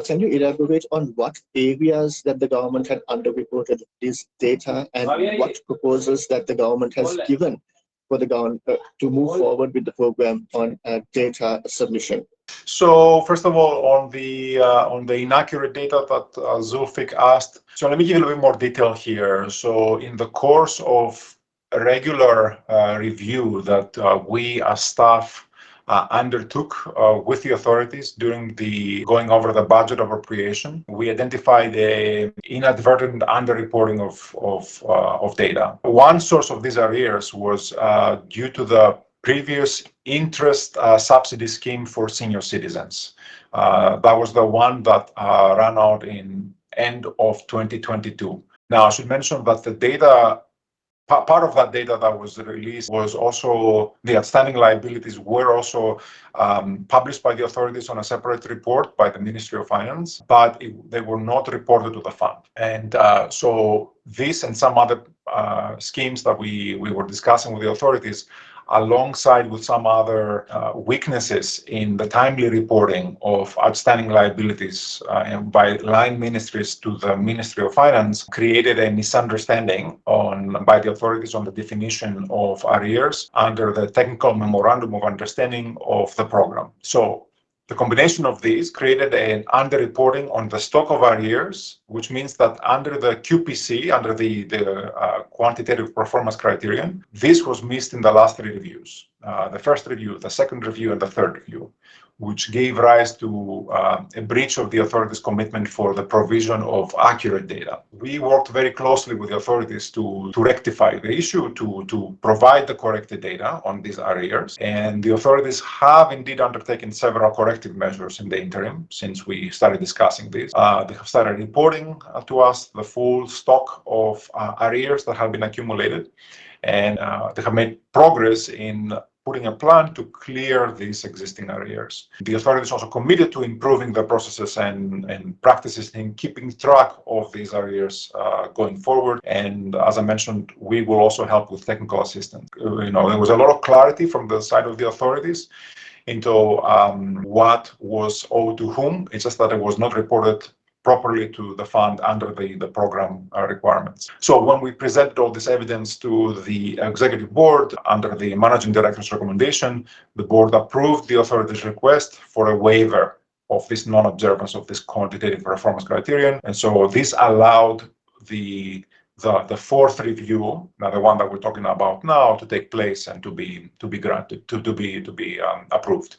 Can you elaborate on what areas that the government had underreported this data and what proposals that the government has given for the government to move forward with the program on data submission? So first of all, on the inaccurate data that Zulfik asked, so let me give you a little bit more detail here. So in the course of a regular review that we as staff undertook with the authorities during the going over the budget appropriation, we identified a inadvertent underreporting of data. One source of these arrears was due to the previous interest subsidy scheme for senior citizens. That was the one that ran out in end of 2022. Now, I should mention that the data, part of that data that was released was also the outstanding liabilities were also published by the authorities on a separate report by the Ministry of Finance, but they were not reported to the fund. And so this and some other schemes that we were discussing with the authorities, alongside with some other weaknesses in the timely reporting of outstanding liabilities by line ministries to the Ministry of Finance, created a misunderstanding by the authorities on the definition of arrears under the technical memorandum of understanding of the program. So the combination of these created an underreporting on the stock of arrears, which means that under the QPC, under the quantitative performance criterion, this was missed in the last three reviews. The first review, the second review, and the third review, which gave rise to a breach of the authorities' commitment for the provision of accurate data. We worked very closely with the authorities to rectify the issue, to provide the corrected data on these arrears. And the authorities have indeed undertaken several corrective measures in the interim since we started discussing this. They have started reporting to us the full stock of arrears that have been accumulated. And they have made progress in putting a plan to clear these existing arrears. The authorities also committed to improving the processes and practices in keeping track of these arrears going forward. And as I mentioned, we will also help with technical assistance. There was a lot of clarity from the side of the authorities into what was owed to whom. It's just that it was not reported properly to the fund under the program requirements. So when we presented all this evidence to the executive board under the managing director's recommendation, the board approved the authority's request for a waiver of this non-observance of this quantitative performance criterion. And so this allowed the fourth review, now the one that we're talking about now, to take place and to be granted, to be approved.